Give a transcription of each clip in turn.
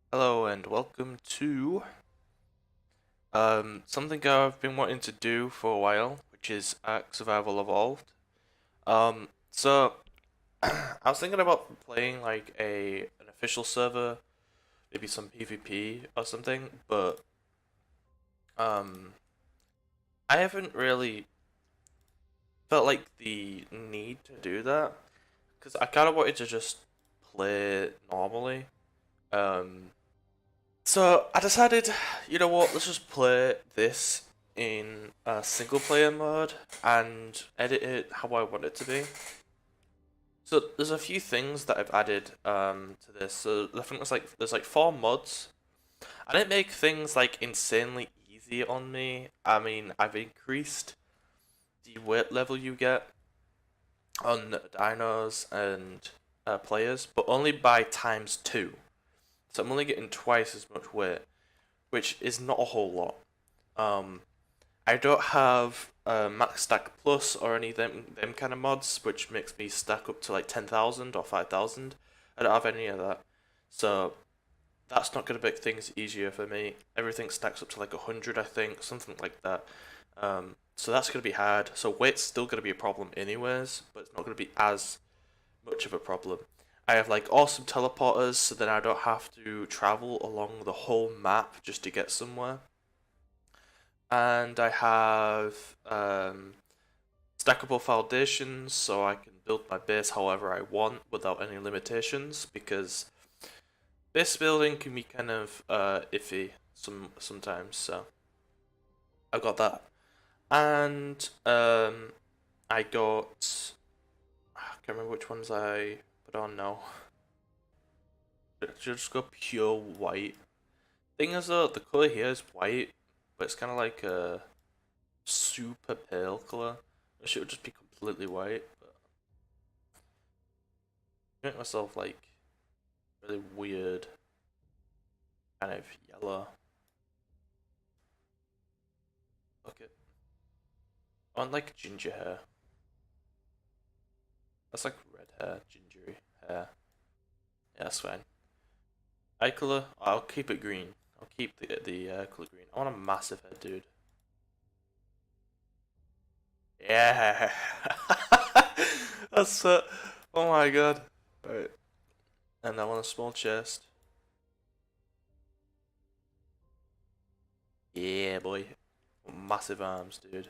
Hello and welcome to something I've been wanting to do for a while, which is Ark Survival Evolved. So I was thinking about playing like an official server, maybe some PvP or something, but um I haven't really felt like the need to do that because I kind of wanted to just play normally. Um, So I decided, you know what, let's just play this in a single player mode and edit it how I want it to be. So there's a few things that I've added to this. So I think there's like four mods. I didn't make things like insanely easy on me. I mean, I've increased the weight level you get on dinos and players, but only by times two. So I'm only getting twice as much weight, which is not a whole lot. Um, I don't have Max Stack Plus or any of them kind of mods, which makes me stack up to like 10,000 or 5,000. I don't have any of that, so that's not going to make things easier for me. Everything stacks up to like 100, I think, something like that. So that's going to be hard. So weight's still going to be a problem anyways, but it's not going to be as much of a problem. I have like awesome teleporters, so then I don't have to travel along the whole map just to get somewhere. And I have stackable foundations, so I can build my base however I want without any limitations. Because base building can be kind of iffy sometimes. So I got that, and I got I can't remember which ones I put on now. Just go pure white. Thing is though, the color here is white, but it's kind of like a super pale color. I wish it would just be completely white, but I make myself like really weird kind of yellow. Look at I want like ginger hair. That's like red hair, gingery hair. Yeah, that's fine. Eye color, I'll keep it green. I'll keep the color green. I want a massive head, dude. Yeah. That's oh my god. Right. And I want a small chest. Yeah, boy. Massive arms, dude.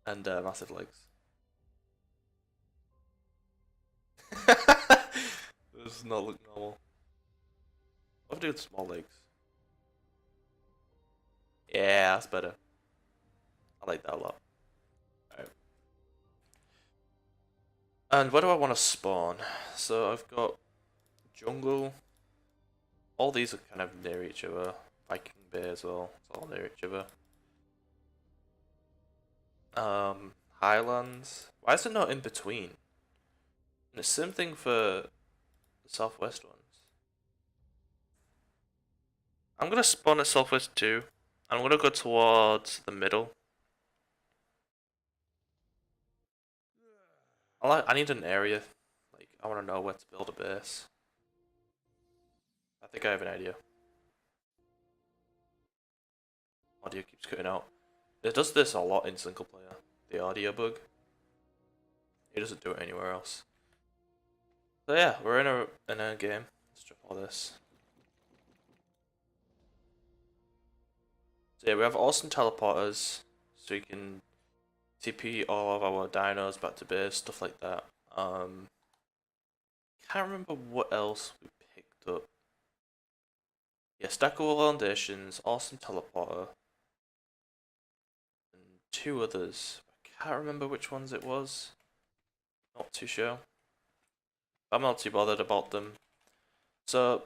And massive legs. Does not look normal. What if I do with small legs? Yeah, that's better. I like that a lot. Alright. And where do I want to spawn? So I've got jungle. All these are kind of near each other. Viking Bay as well. It's all near each other. Highlands. Why is it not in between? And it's the same thing for the southwest ones. I'm gonna spawn at southwest too. I'm gonna go towards the middle. I need an area. Like I want to know where to build a base. I think I have an idea. Audio keeps cutting out. It does this a lot in single player. The audio bug. It doesn't do it anywhere else. So yeah, we're in a game. Let's drop all this. So yeah, we have awesome teleporters, so we can TP all of our dinos back to base, stuff like that. Can't remember what else we picked up. Yeah, stackable foundations, awesome teleporter, and two others. I can't remember which ones it was. Not too sure. I'm not too bothered about them. So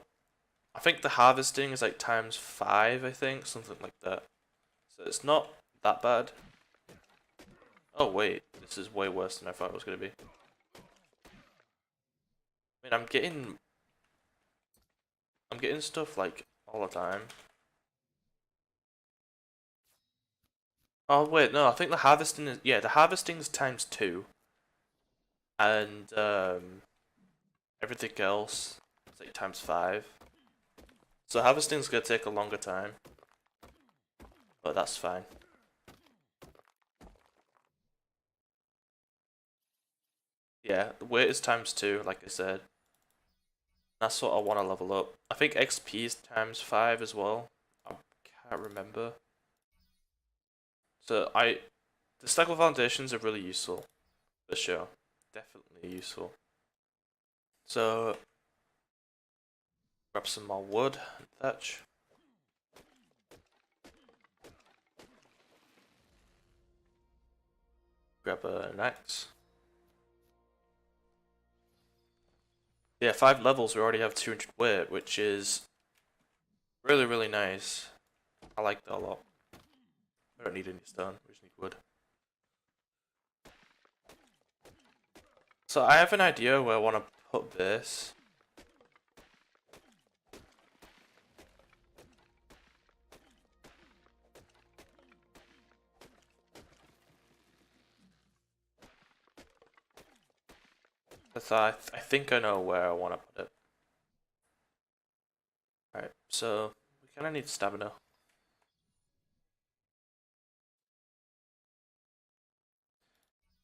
I think the harvesting is like times 5, I think, something like that. So it's not that bad. Oh wait, this is way worse than I thought it was gonna be. I mean, I'm getting stuff like all the time. Oh wait, no, I think the harvesting is the harvesting is times 2, and everything else is like times 5. So harvesting's gonna take a longer time, but that's fine. Yeah, the weight is times 2, like I said. That's what I want to level up. I think XP is times 5 as well. I can't remember. So the stack of foundations are really useful, for sure. Definitely useful. So grab some more wood and thatch. Grab an axe. Yeah, 5 levels, we already have 200 weight, which is really, really nice. I like that a lot. We don't need any stone, we just need wood. So I have an idea where I want to put this. So I think I know where I want to put it. Alright, so we kind of need stamina.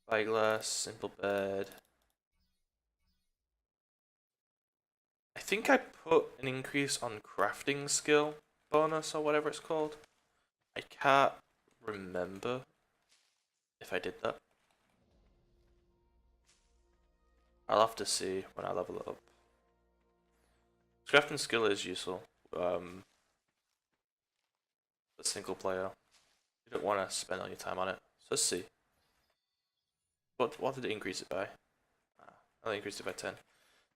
Spyglass, simple bed. I think I put an increase on crafting skill bonus or whatever it's called. I can't remember if I did that. I'll have to see when I level it up. Crafting skill is useful. But single player, you don't want to spend all your time on it. So let's see. What did it increase it by? I only increased it by 10.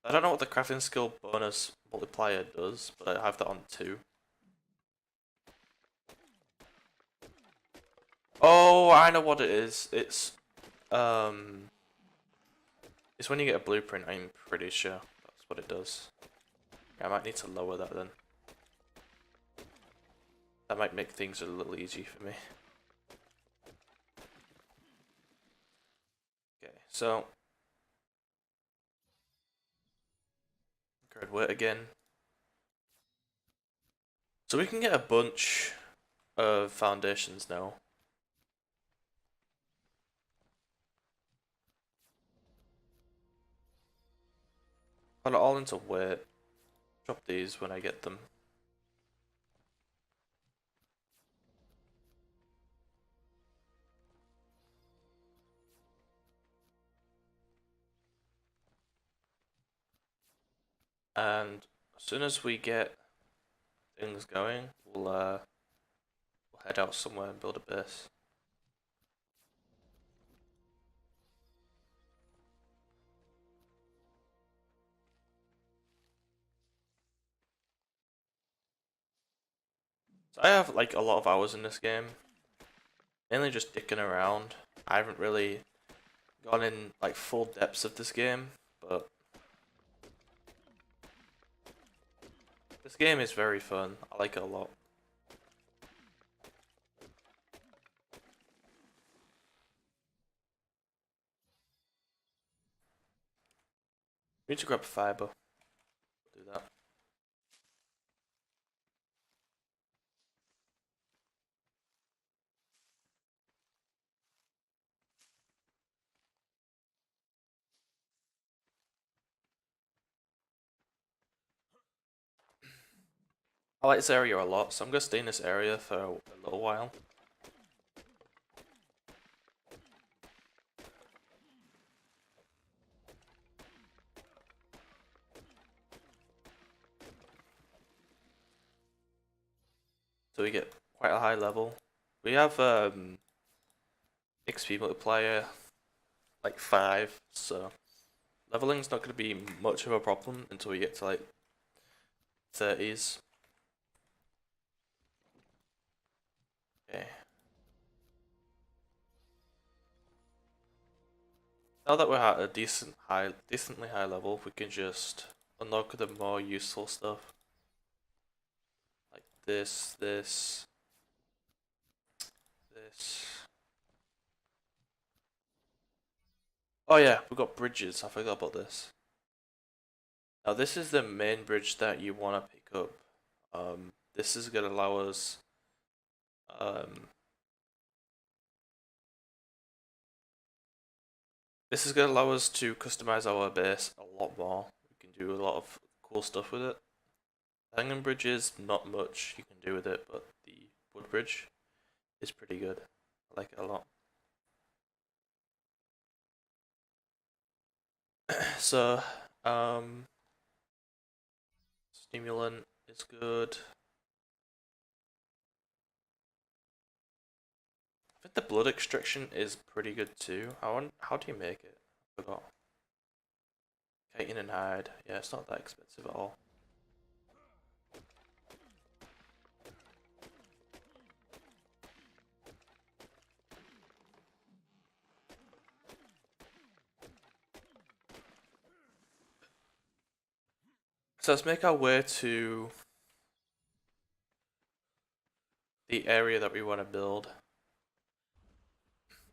I don't know what the crafting skill bonus multiplier does, but I have that on 2. Oh, I know what it is. It's when you get a blueprint, I'm pretty sure that's what it does. I might need to lower that then. That might make things a little easy for me. Okay, so graduate again. So we can get a bunch of foundations now. Put it all into weight. Drop these when I get them. And as soon as we get things going, we'll head out somewhere and build a base. So I have like a lot of hours in this game, mainly just dicking around. I haven't really gone in like full depths of this game, but this game is very fun. I like it a lot. We need to grab fiber. Do that. I like this area a lot, so I'm gonna stay in this area for a little while. So we get quite a high level. We have XP multiplier like 5, so leveling's not gonna be much of a problem until we get to like 30s. Okay. Now that we're at a decently high level, we can just unlock the more useful stuff. Like this. Oh yeah, we got bridges. I forgot about this. Now this is the main bridge that you want to pick up. This is gonna allow us um, this is gonna allow us to customize our base a lot more. We can do a lot of cool stuff with it. Hanging bridges, not much you can do with it, but the wood bridge is pretty good. I like it a lot. So, stimulant is good. I think the blood extraction is pretty good too. How do you make it? I forgot. Chitin and hide. Yeah, it's not that expensive at all. So let's make our way to the area that we want to build.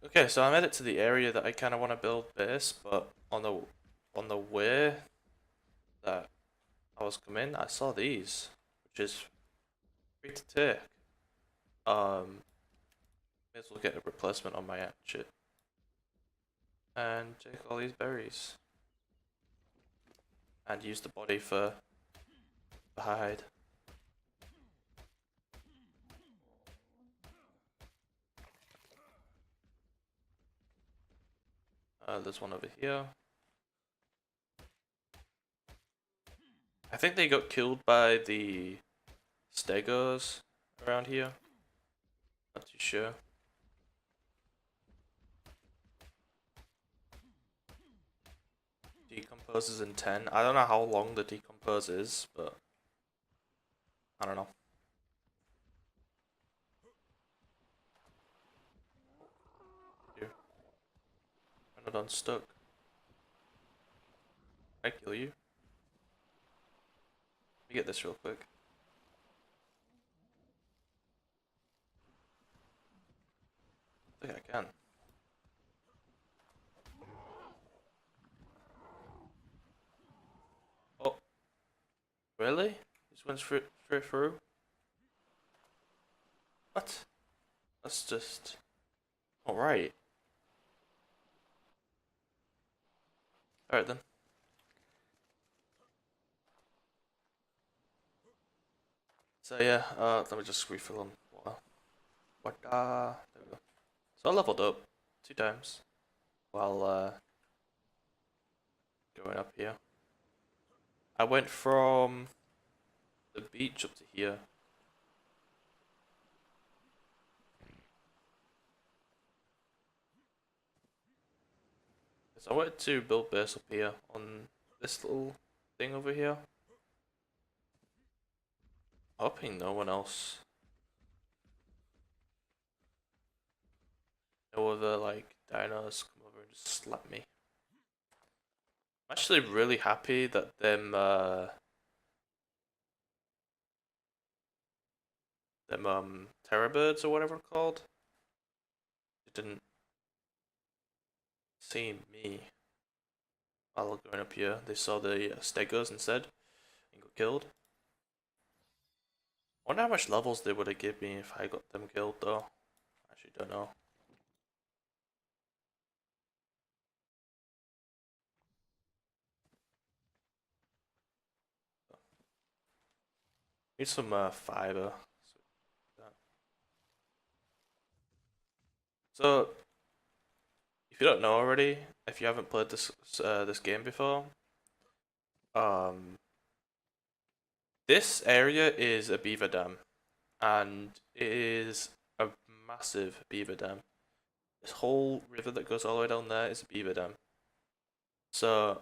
Okay, so I made it to the area that I kind of want to build base, but on the way that I was coming, I saw these, which is free to take. May as well get a replacement on my hatchet and take all these berries and use the body for hide. There's one over here. I think they got killed by the stegos around here. Not too sure. Decomposes in 10. I don't know how long the decompose is, but I don't know. I'm not unstuck. I kill you. Let me get this real quick. I think I can. Oh, really? This went straight through? What? That's just... Alright. Alright then. So yeah, let me just refill on water. There we go. So I leveled up 2 times while going up here. I went from the beach up to here. So I wanted to build base up here on this little thing over here. Hoping no one else, no other like dinos come over and just slap me. I'm actually really happy that them terror birds or whatever they're called, it didn't see me while going up here. They saw the stegos instead and got killed. I wonder how much levels they would have given me if I got them killed though. I actually don't know. Need some fiber. So, if you don't know already, if you haven't played this game before, um, this area is a beaver dam, and it is a massive beaver dam. This whole river that goes all the way down there is a beaver dam. So,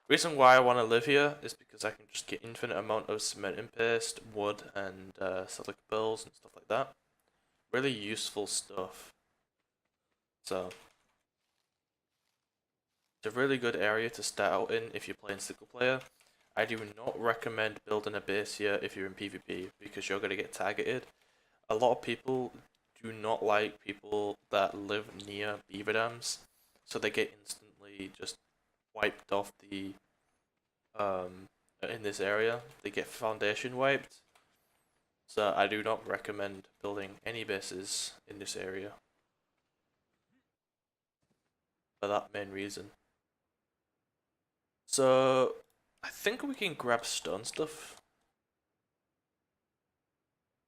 reason why I want to live here is because I can just get infinite amount of cement and paste, wood, and silica pearls and stuff like that. Really useful stuff. So, it's a really good area to start out in if you're playing single player. I do not recommend building a base here if you're in PvP because you're going to get targeted. A lot of people do not like people that live near beaver dams, so they get instantly just wiped off the in this area, they get foundation wiped. So I do not recommend building any bases in this area for that main reason. So I think we can grab stone stuff.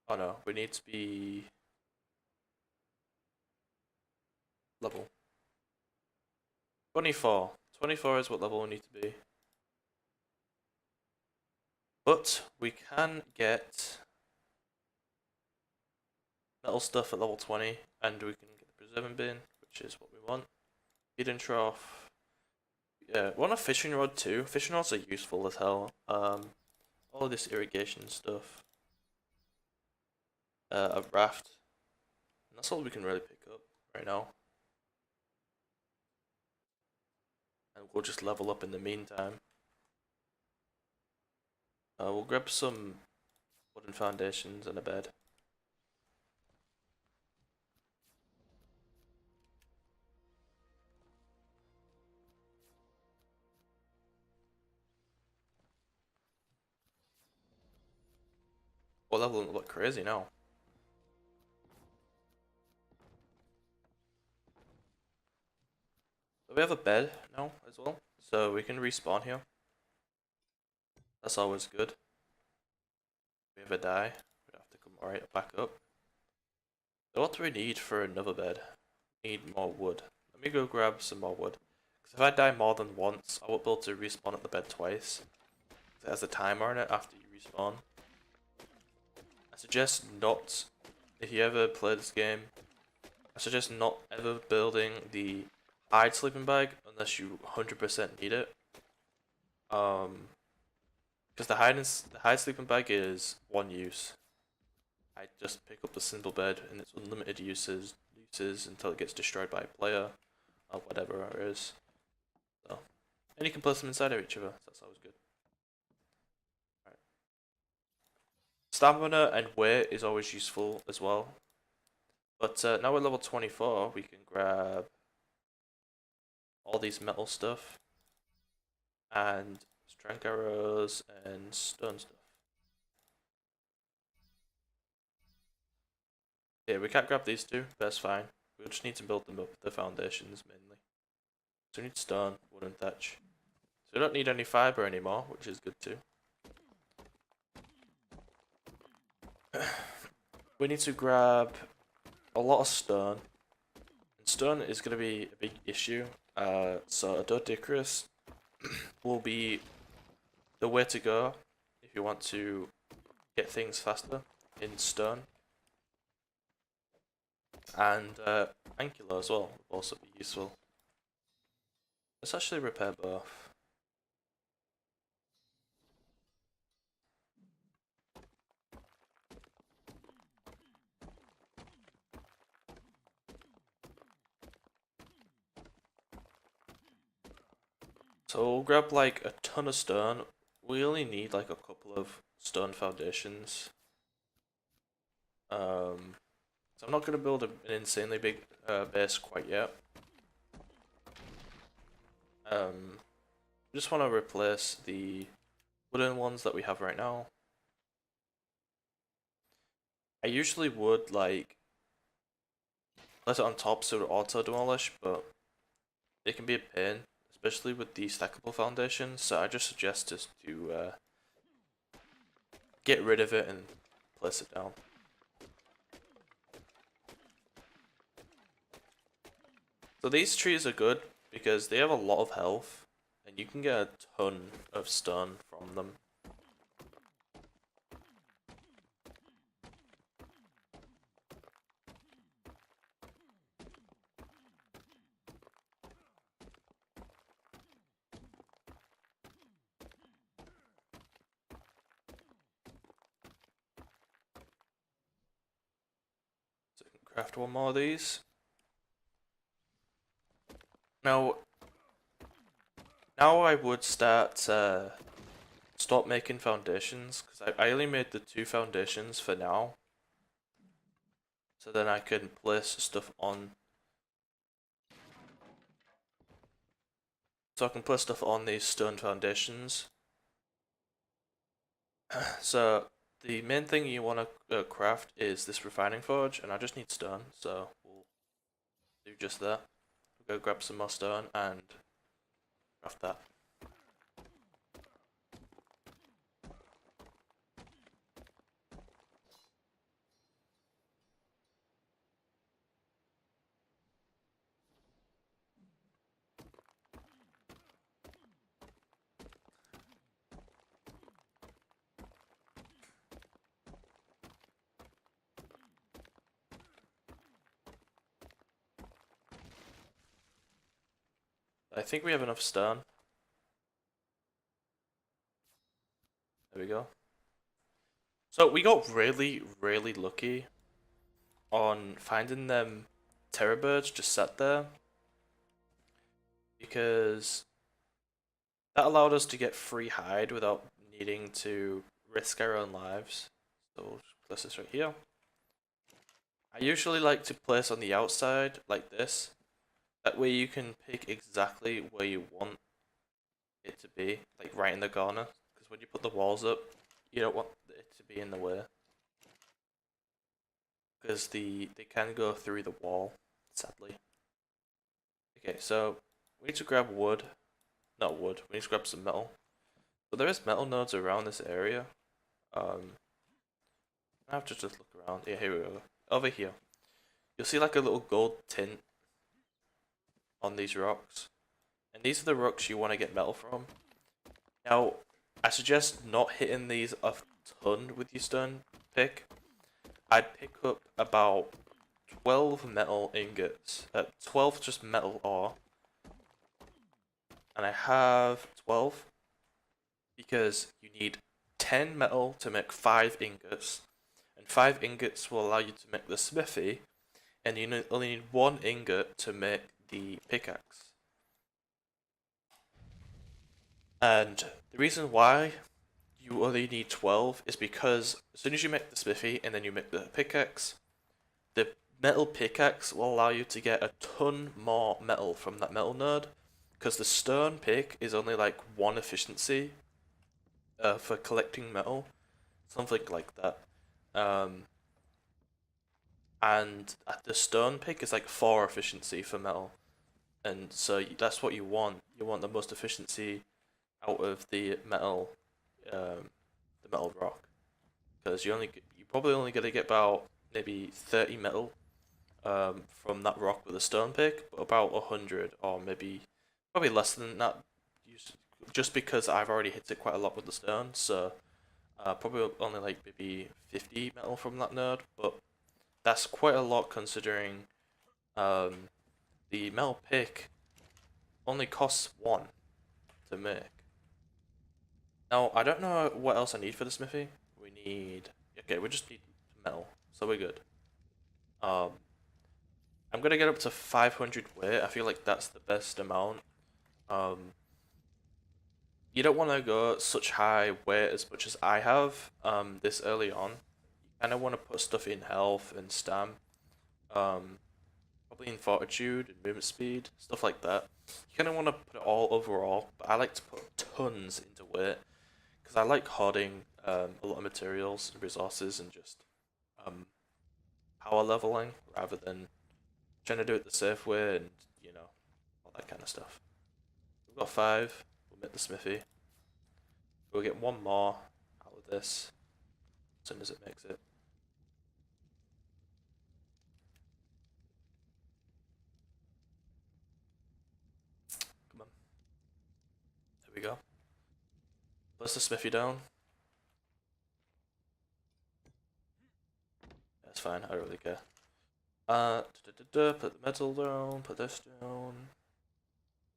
Oh no, we need to be level 24. 24 is what level we need to be. But we can get metal stuff at level 20, and we can get the preserving bin, which is what we want. Hidden trough. Yeah, we want a fishing rod too. Fishing rods are useful as hell. All of this irrigation stuff. A raft. And that's all we can really pick up right now. And we'll just level up in the meantime. We'll grab some wooden foundations and a bed. We're leveling up like crazy now. So we have a bed now as well, so we can respawn here. That's always good. If we ever die, we have to come right back up. So what do we need for another bed? We need more wood. Let me go grab some more wood. Because if I die more than once, I won't be able to respawn at the bed twice. It has a timer on it after you respawn. I suggest not, if you ever play this game, I suggest not ever building the hide sleeping bag unless you 100% need it. Because the hide sleeping bag is one use. I just pick up the simple bed and it's unlimited uses until it gets destroyed by a player or whatever it is. So, and you can place them inside of each other. So that's always good. Right. Stamina and weight is always useful as well. But now we're level 24, we can grab all these metal stuff and strength arrows and stone stuff. Yeah, we can't grab these two, that's fine. We'll just need to build them up, the foundations mainly. So we need stone, wood and thatch. So we don't need any fiber anymore, which is good too. We need to grab a lot of stone. And stone is going to be a big issue. So a Dodicrus will be the way to go if you want to get things faster in stone. And Ankylo as well will also be useful. Let's actually repair both. So we'll grab like a ton of stone. We only need like a couple of stone foundations. So I'm not going to build an insanely big base quite yet. Just want to replace the wooden ones that we have right now. I usually would like let it on top so it auto demolish, but it can be a pain, especially with the stackable foundations. So I just suggest just to get rid of it and place it down. So these trees are good because they have a lot of health and you can get a ton of stun from them. So I can craft one more of these. Now I would stop making foundations, because I only made the 2 foundations for now. So then I can place stuff on. So I can place stuff on these stone foundations, So the main thing you want to craft is this refining forge, and I just need stone, so we'll do just that. We'll go grab some more stone and craft that. I think we have enough stone. There we go. So we got really, really lucky on finding them terror birds just sat there, because that allowed us to get free hide without needing to risk our own lives. So we'll just place this right here. I usually like to place on the outside like this. That way you can pick exactly where you want it to be, like right in the corner. Because when you put the walls up, you don't want it to be in the way. Because they can go through the wall, sadly. Okay, so we need to grab wood. Not wood, we need to grab some metal. So there is metal nodes around this area. I have to just look around. Yeah, here we go. Over here. You'll see like a little gold tint on these rocks. And these are the rocks you want to get metal from. Now, I suggest not hitting these a ton with your stone pick. I'd pick up about 12 metal ingots. 12 just metal ore. And I have 12 because you need 10 metal to make 5 ingots. And 5 ingots will allow you to make the smithy. And you only need 1 ingot to make the pickaxe. And the reason why you only need 12 is because as soon as you make the smithy and then you make the pickaxe, the metal pickaxe will allow you to get a ton more metal from that metal node, because the stone pick is only like 1 efficiency for collecting metal, something like that. And the stone pick is like 4 efficiency for metal, and so that's what you want. You want the most efficiency out of the metal rock, because you probably only gonna get about maybe 30 metal from that rock with a stone pick, but about 100 or maybe probably less than that, just because I've already hit it quite a lot with the stone. So probably only like maybe 50 metal from that node, but that's quite a lot considering the metal pick only costs 1 to make. Now, I don't know what else I need for the smithy. We just need metal, so we're good. I'm gonna get up to 500 weight. I feel like that's the best amount. You don't want to go such high weight as much as I have this early on. You kind of want to put stuff in health and stam, probably in fortitude and movement speed, stuff like that. You kind of want to put it all overall, but I like to put tons into weight because I like hoarding a lot of materials and resources and just power leveling rather than trying to do it the safe way and all that kind of stuff. We've got 5. We'll make the smithy. We'll get 1 more out of this as soon as it makes it. Come on. There we go. Place the smithy down. That's fine, I don't really care. Put the metal down, put this down.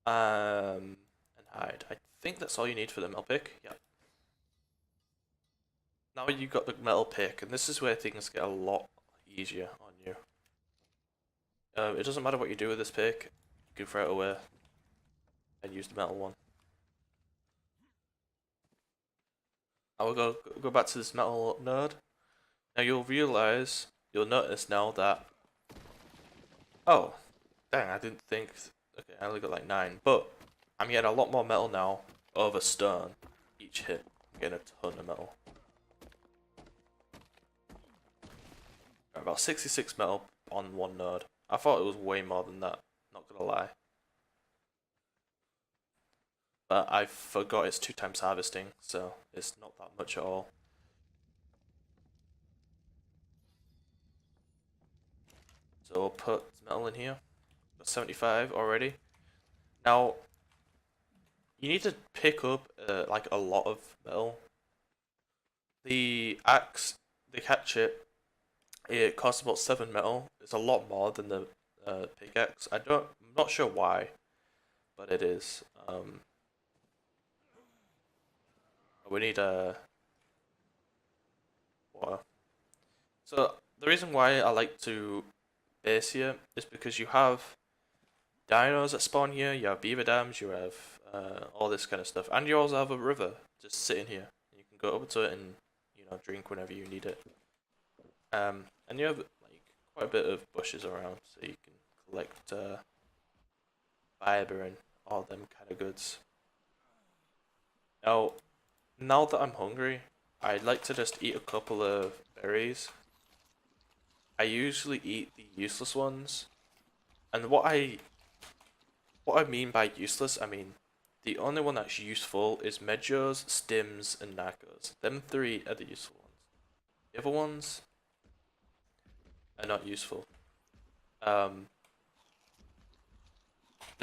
And hide. I think that's all you need for the metal pick. Yeah. Now you've got the metal pick, and this is where things get a lot easier on you. It doesn't matter what you do with this pick, you can throw it away and use the metal one. I will go back to this metal node. Now you'll notice now that, oh, dang, I didn't think, okay, I only got like 9, but I'm getting a lot more metal now over stone each hit. I'm getting a ton of metal. About 66 metal on one node. I thought it was way more than that, not gonna lie. But I forgot it's 2 times harvesting, so it's not that much at all. So we'll put metal in here. Got 75 already. Now, you need to pick up like a lot of metal. The axe, the hatchet, it costs about 7 metal. It's a lot more than the pickaxe. I'm not sure why, but it is. We need water. So the reason why I like to base here is because you have dinos that spawn here, you have beaver dams, you have all this kind of stuff, and you also have a river just sitting here. You can go over to it and drink whenever you need it. And you have like quite a bit of bushes around, so you can collect fiber and all them kind of goods. Now that I'm hungry, I'd like to just eat a couple of berries. I usually eat the useless ones, and what I mean by useless, I mean the only one that's useful is Medjos, Stims, and Narcos. Them three are the useful ones. The other ones are not useful. The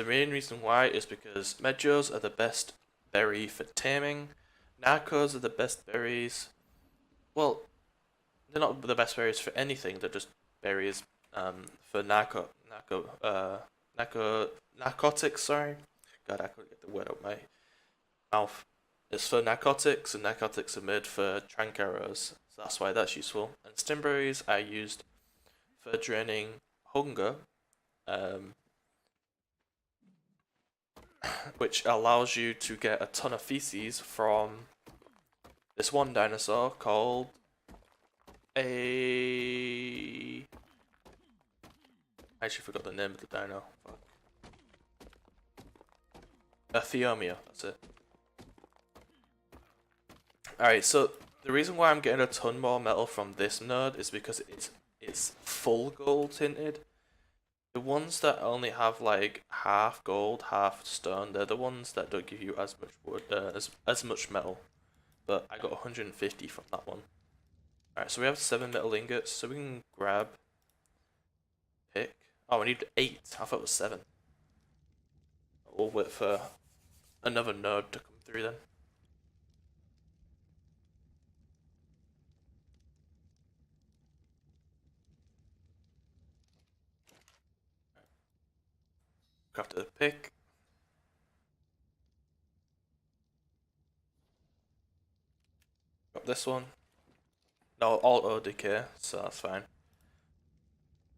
main reason why is because Medjos are the best berry for taming. Narcos are the best berries. Well, they're not the best berries for anything. They're just berries for narcotics. Sorry, God, I couldn't get the word out my mouth. It's for narcotics, and narcotics are made for trank arrows, so that's why that's useful. And stimberries are used for draining hunger, which allows you to get a ton of feces from this one dinosaur called I actually forgot the name of the dino. Fuck. A Theomia, that's it. Alright, so the reason why I'm getting a ton more metal from this node is because it's full gold tinted. The ones that only have like half gold, half stone, they're the ones that don't give you as much wood, as much metal. But I got 150 from that one. Alright, so we have 7 metal ingots, so we can grab pick. Oh, we need 8. I thought it was 7. We'll wait for another node to come through then. Craft the pick. Got this one. No, auto decay, so that's fine.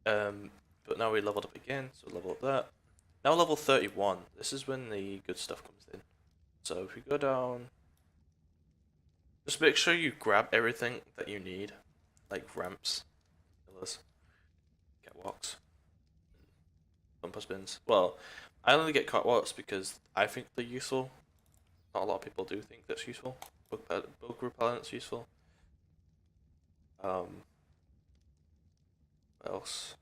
But now we leveled up again, so level up that. Now level 31. This is when the good stuff comes in. So if we go down, just make sure you grab everything that you need, like ramps, pillars, catwalks, bumper spins. Well, I only get catwalks because I think they're useful. Not a lot of people do think that's useful. Bug repellent's useful. What else?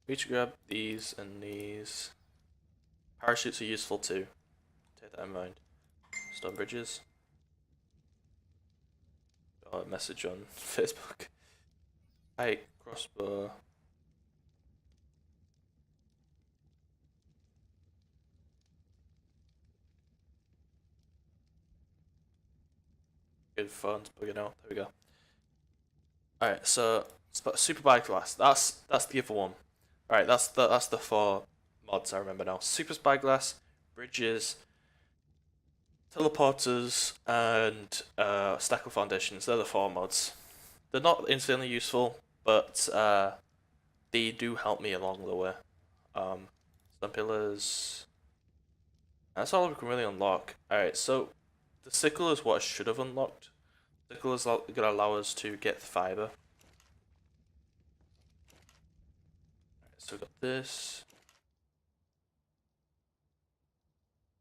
We should grab these and these. Parachutes are useful too. Take that in mind. Stone bridges. Got a message on Facebook. Hey, crossbow. Good phone's bugging out. There we go. Alright, so super spyglass. That's the other one. Alright, that's the 4 mods I remember now. Super spyglass, bridges, teleporters, and stack of foundations. They're the 4 mods. They're not instantly useful, but they do help me along the way. Some pillars. That's all we can really unlock. Alright, so the sickle is what I should have unlocked. The sickle is gonna allow us to get fiber. Alright, so we got this.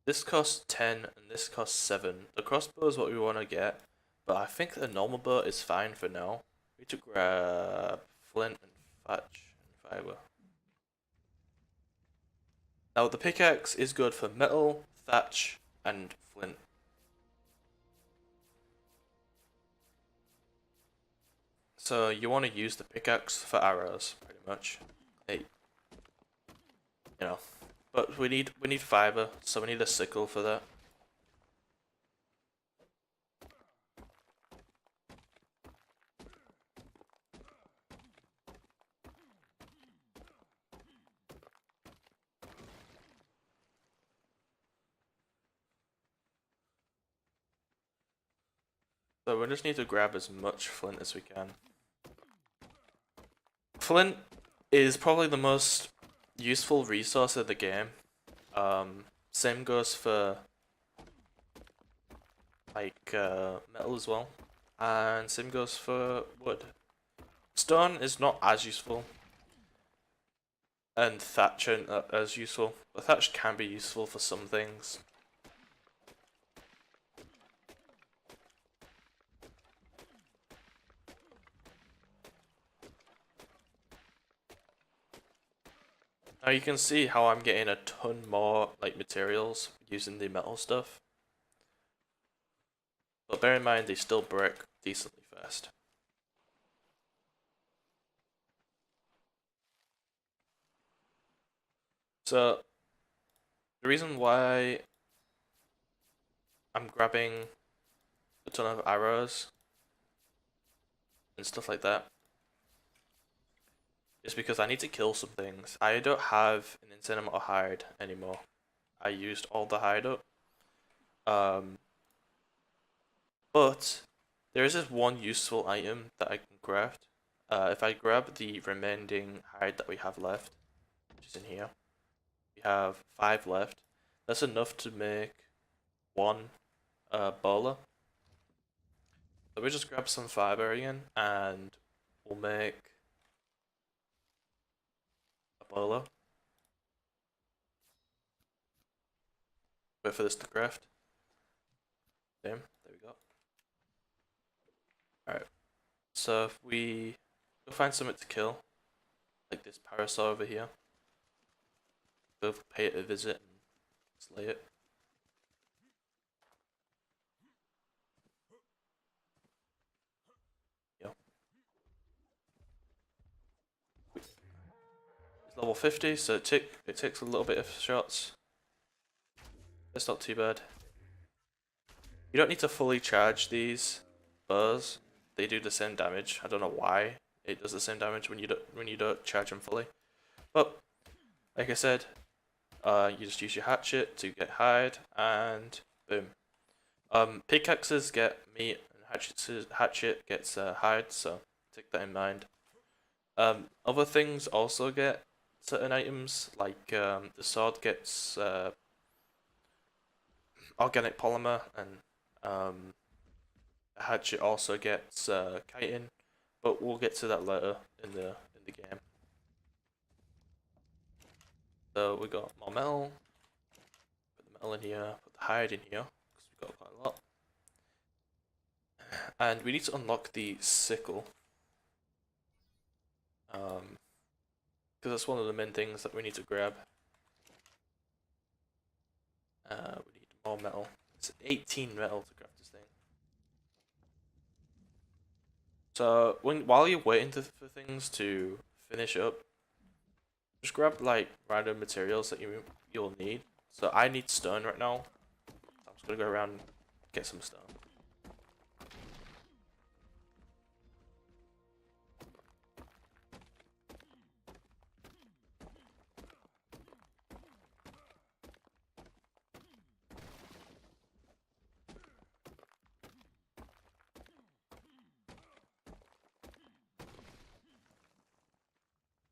This costs 10 and this costs 7. The crossbow is what we want to get, but I think the normal bow is fine for now. We need to grab flint and thatch and fiber. Now the pickaxe is good for metal, thatch, and flint. So you want to use the pickaxe for arrows, pretty much. Hey, you know. But we need fiber, so we need a sickle for that. So we just need to grab as much flint as we can. Flint is probably the most useful resource of the game. Same goes for like metal as well, and same goes for wood. Stone is not as useful, and thatch isn't as useful, but thatch can be useful for some things. Now you can see how I'm getting a ton more like materials using the metal stuff. But bear in mind they still break decently fast. So the reason why I'm grabbing a ton of arrows and stuff like that is because I need to kill some things. I don't have an insane amount of hide anymore. I used all the hide up. But there is this one useful item that I can craft. If I grab the remaining hide that we have left, which is in here, we have 5 left. That's enough to make one bowler. So we just grab some fiber again, and we'll make a bowler. Wait for this to craft. Damn, there we go. Alright, so if we go find something to kill, like this parasaur over here, go pay it a visit and slay it. Yeah. It's level 50, so it takes a little bit of shots. It's not too bad. You don't need to fully charge these bows. They do the same damage. I don't know why it does the same damage when you don't charge them fully. But like I said, you just use your hatchet to get hide, and boom. Pickaxes get meat, and hatchet gets hide. So take that in mind. Other things also get certain items, like the sword gets organic polymer, and a hatchet also gets chitin, but we'll get to that later in the game. So we got more metal. Put the metal in here. Put the hide in here because we got quite a lot. And we need to unlock the sickle. Because that's one of the main things that we need to grab. We need more metal. It's 18 metal to craft this thing. So while you're waiting for things to finish up, just grab like random materials that you'll need. So I need stone right now. I'm just gonna go around and get some stone.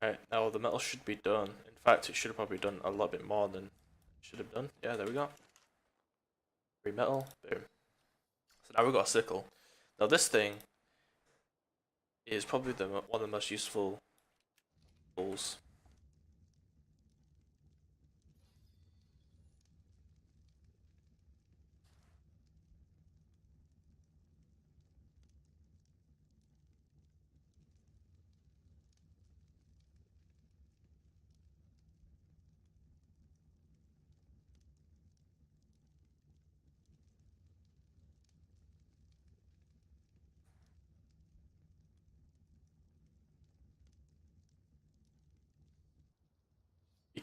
Alright, now the metal should be done. In fact, it should have probably done a lot bit more than it should have done. Yeah, there we go. Free metal, boom. So now we've got a sickle. Now this thing is probably one of the most useful tools.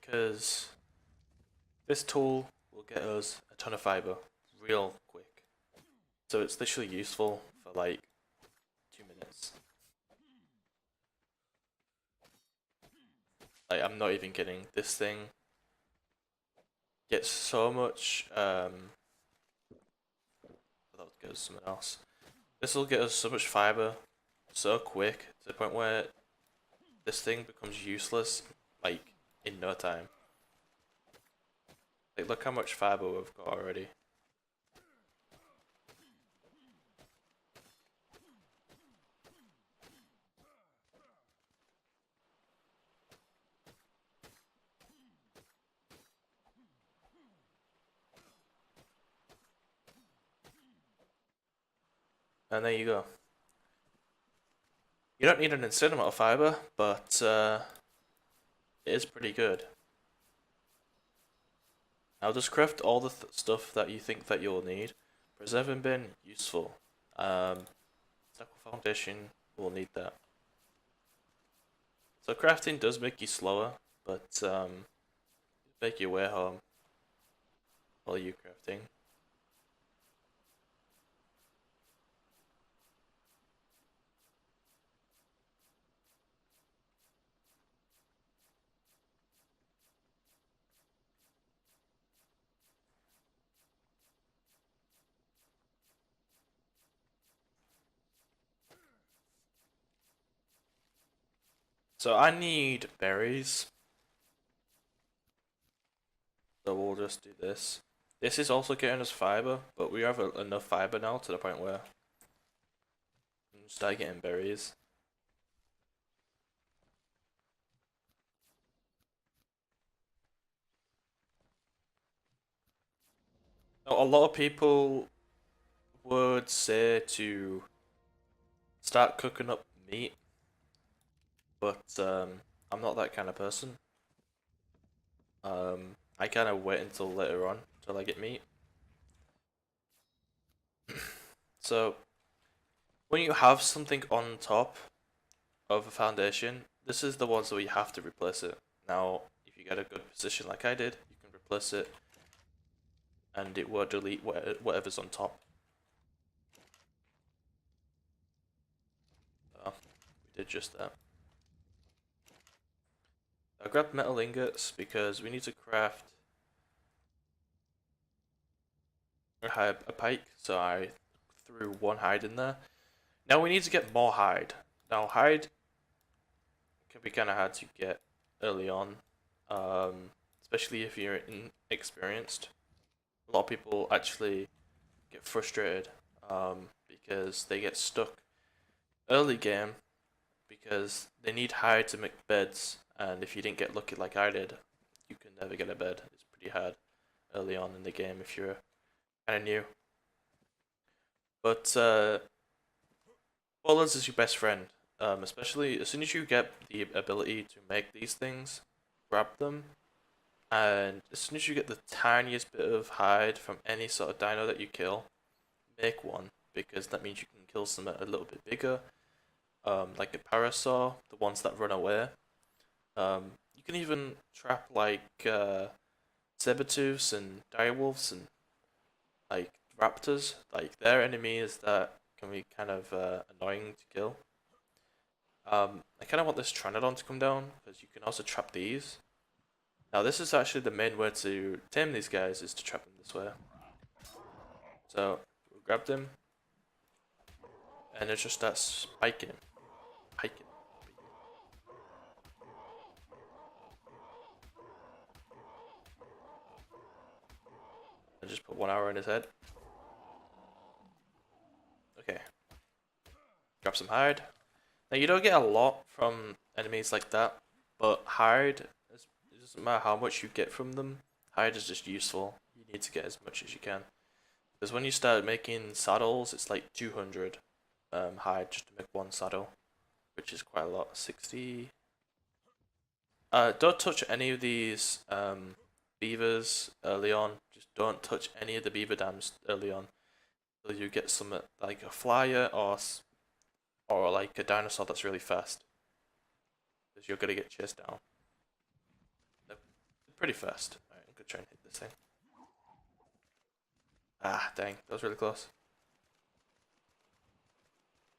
because this tool will get us a ton of fiber real quick. So it's literally useful for like 2 minutes. Like, I'm not even kidding. This thing gets so much. That goes something else. This will get us so much fiber so quick to the point where this thing becomes useless like in no time. Like, look how much fiber we've got already. And there you go. You don't need an insane amount of fiber, but it is pretty good. Now just craft all the stuff that you think that you'll need. Preserving bin, useful. Aqua foundation, we'll need that. So crafting does make you slower, but make your way home while you're crafting. So I need berries. So we'll just do this. This is also getting us fiber, but we have enough fiber now to the point where we can start getting berries. Now, a lot of people would say to start cooking up meat, but I'm not that kind of person. I kind of wait until later on until I get meat. So when you have something on top of a foundation, this is the ones where you have to replace it. Now, if you get a good position like I did, you can replace it and it will delete whatever's on top. Oh, we did just that. I grabbed metal ingots because we need to craft a pike, so I threw one hide in there. Now we need to get more hide. Now hide can be kind of hard to get early on, especially if you're inexperienced. A lot of people actually get frustrated because they get stuck early game because they need hide to make beds, and if you didn't get lucky like I did, you can never get a bed. It's pretty hard early on in the game if you're kind of new. But Ballers is your best friend, especially as soon as you get the ability to make these things, grab them, and as soon as you get the tiniest bit of hide from any sort of dino that you kill, make one, because that means you can kill some a little bit bigger, like a parasaur, the ones that run away. You can even trap like saber-tooths and direwolves and like raptors. Like, they're enemies that can be kind of annoying to kill. I kind of want this Pteranodon to come down because you can also trap these. Now this is actually the main way to tame these guys, is to trap them this way. So we'll grab them, and it just starts spiking him. Hiking. And just put 1 hour in his head. Okay. Grab some hide. Now you don't get a lot from enemies like that, but hide, it doesn't matter how much you get from them, hide is just useful. You need to get as much as you can. Because when you start making saddles, it's like 200 hide just to make one saddle, which is quite a lot. 60. Don't touch any of these beavers early on. Just don't touch any of the beaver dams early on until you get some like a flyer or like a dinosaur that's really fast, because you're gonna get chased down. Nope. pretty fast. Alright, I'm gonna try and hit this thing. Ah, dang, that was really close.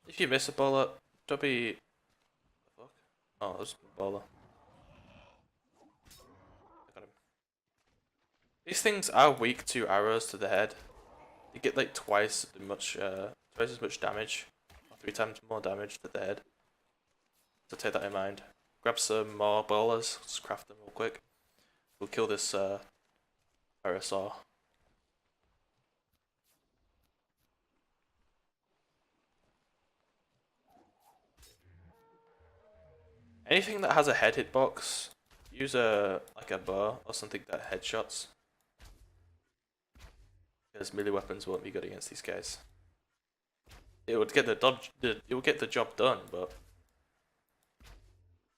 If you miss a bullet, don't be... Fuck. Oh, that was a bowler. I got him. These things are weak to arrows to the head. They get like twice as much damage, or 3 times more damage to the head. So take that in mind. Grab some more bowlers, just craft them real quick. We'll kill this parasaur. Anything that has a head hitbox, use like a bow or something that headshots. Because melee weapons won't be good against these guys. It would get the job done, but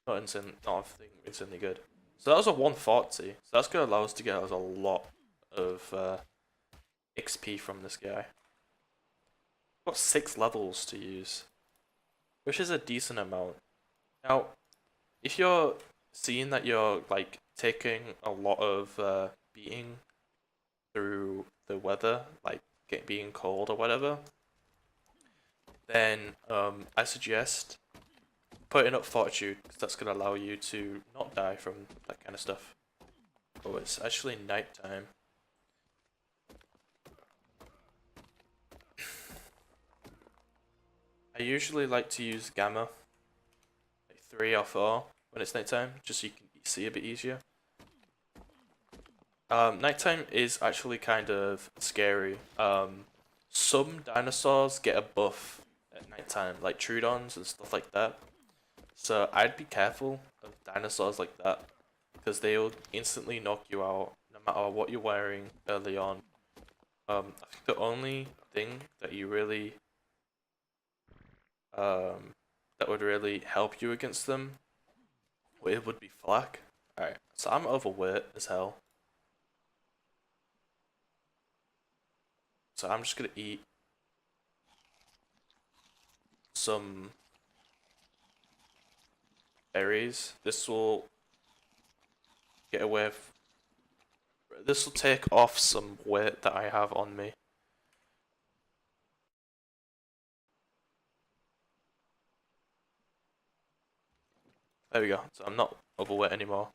not insanely good. So that was a 140. So that's gonna allow us to get us a lot of XP from this guy. Got 6 levels to use, which is a decent amount. Now, if you're seeing that you're like taking a lot of beating through the weather, like being cold or whatever, then I suggest putting up fortitude, because that's going to allow you to not die from that kind of stuff. Oh, it's actually night time. I usually like to use gamma, like 3 or 4 when it's nighttime, just so you can see a bit easier. Nighttime is actually kind of scary. Some dinosaurs get a buff at nighttime, like Troodons and stuff like that. So I'd be careful of dinosaurs like that, because they'll instantly knock you out no matter what you're wearing early on. I think the only thing that you really that would really help you against them, it would be flak. Alright, so I'm overweight as hell. So I'm just gonna eat some berries. This will get away. This will take off some weight that I have on me. There we go. So I'm not overweight anymore.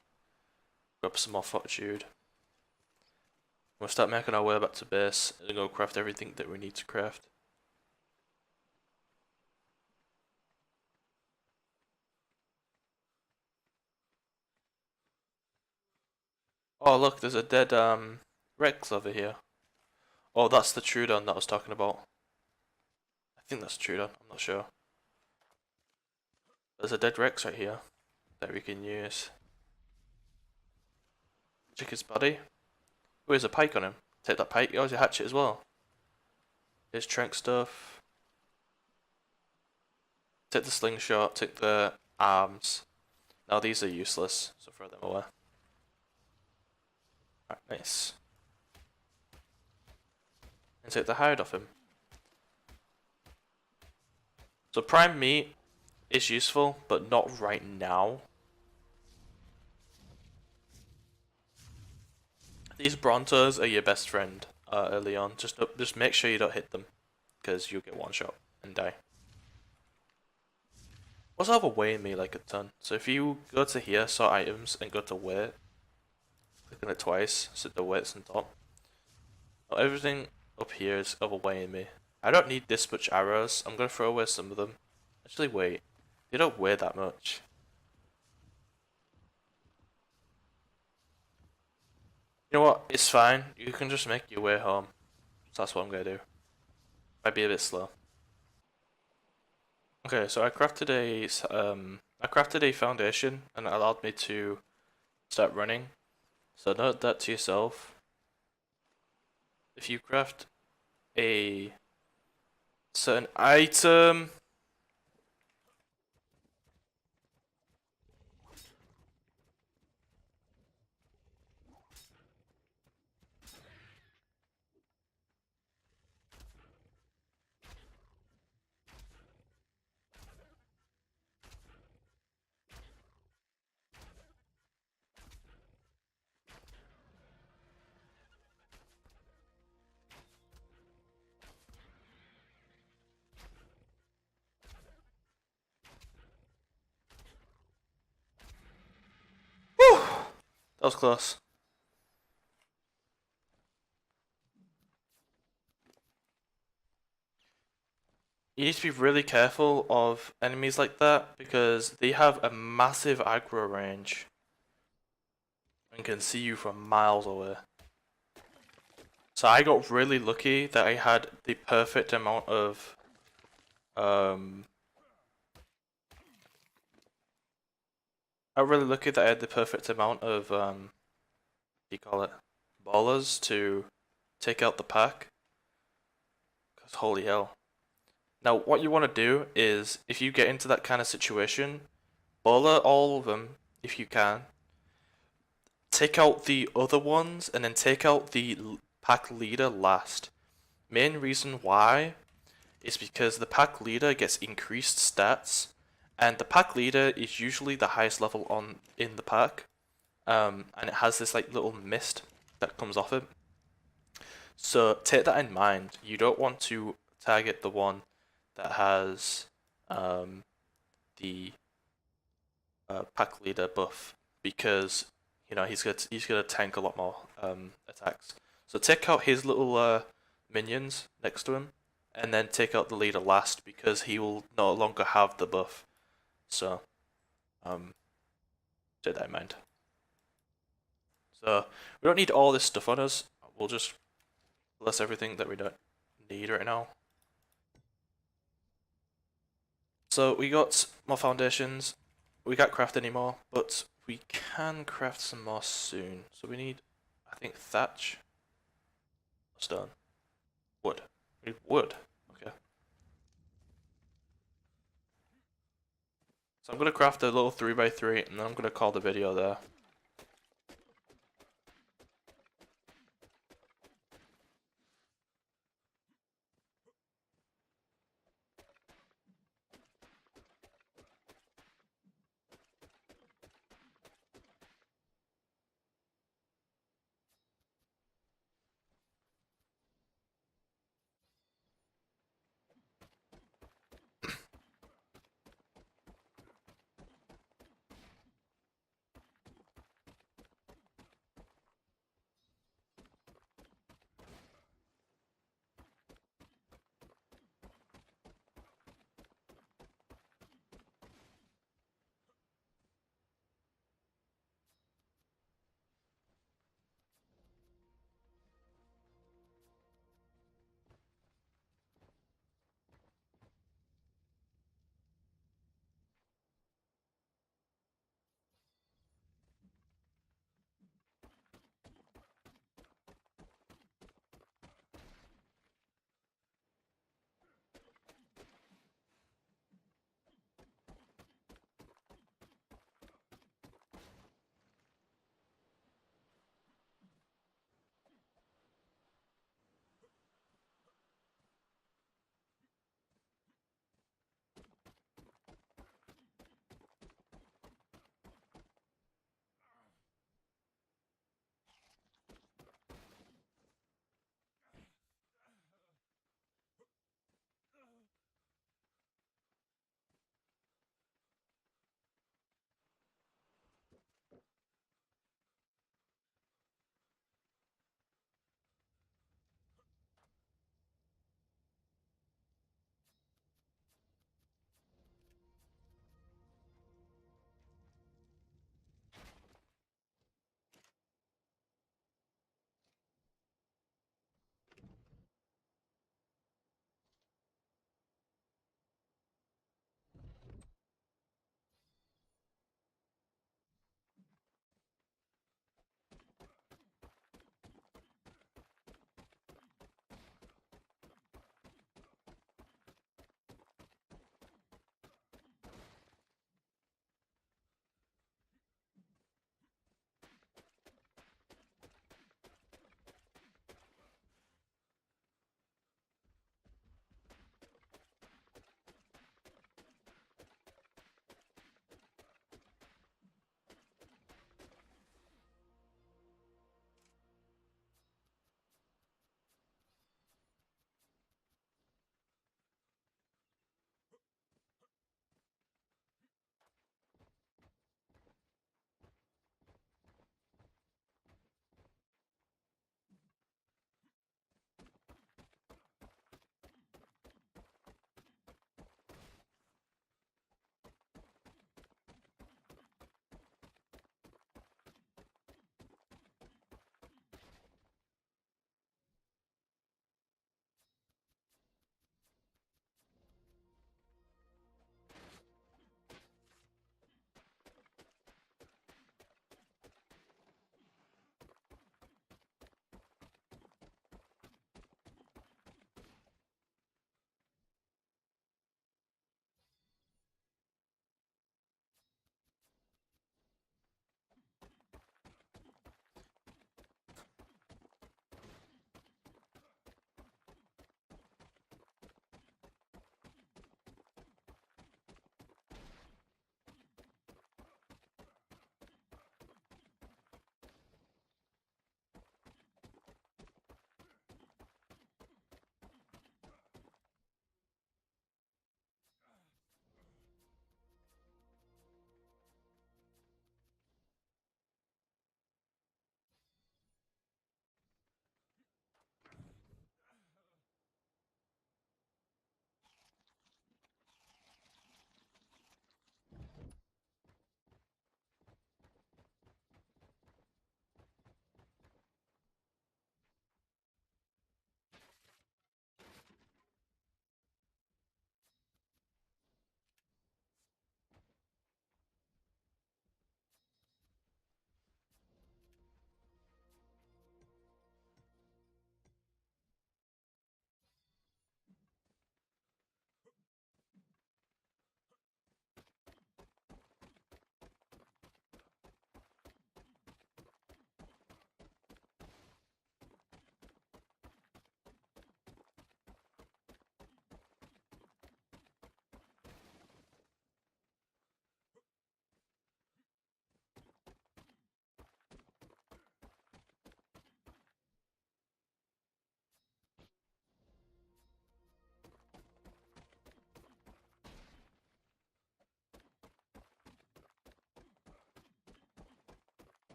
Grab some more fortitude. We'll start making our way back to base and go craft everything that we need to craft. Oh look, there's a dead Rex over here. Oh, that's the Troodon that I was talking about. I think that's Troodon, I'm not sure. There's a dead Rex right here that we can use. Check his body. Oh, there's a pike on him. Take that pike. Oh, there's a hatchet as well. Here's trank stuff. Take the slingshot, take the arms. Now these are useless, so throw them away. Alright, nice. And take the hide off him. So prime meat is useful, but not right now. These Brontos are your best friend early on. Just make sure you don't hit them, because you'll get one shot and die. What's overweighing me like a ton? So if you go to here, sort items, and go to weight, click on it twice, so the weight's on top. Now everything up here is overweighing me. I don't need this much arrows. I'm gonna throw away some of them. Actually, wait. They don't weigh that much. You know what? It's fine. You can just make your way home. So that's what I'm gonna do. Might be a bit slow. Okay, so I crafted a foundation, and it allowed me to start running. So note that to yourself. If you craft a certain item, That was close. You need to be really careful of enemies like that because they have a massive aggro range and can see you from miles away. So I got really lucky that I had the perfect amount of I got really lucky that I had the perfect amount of what do you call it? Ballers to take out the pack. Cause holy hell. Now what you want to do is if you get into that kind of situation, baller all of them if you can. Take out the other ones and then take out the pack leader last. Main reason why is because the pack leader gets increased stats, and the pack leader is usually the highest level on in the pack, and it has this like little mist that comes off it. So take that in mind. You don't want to target the one that has the pack leader buff because he's gonna tank a lot more attacks. So take out his little minions next to him, and then take out the leader last because he will no longer have the buff. So take that in mind. So we don't need all this stuff on us. We'll just list everything that we don't need right now. So we got more foundations. We can't craft anymore, but we can craft some more soon. So we need, I think, thatch, stone, wood. We need wood. Okay. So I'm gonna craft a little 3x3, and then I'm gonna call the video there.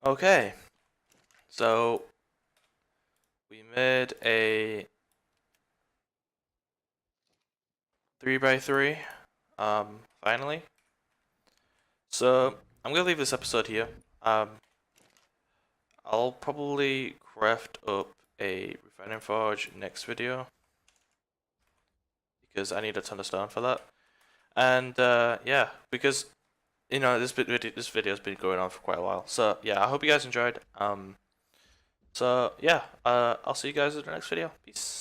Okay, so we made a 3x3, finally. So I'm gonna leave this episode here. I'll probably craft up a refining forge next video because I need a ton of stone for that. And yeah, because this video's been going on for quite a while. So yeah, I hope you guys enjoyed. So yeah, I'll see you guys in the next video. Peace.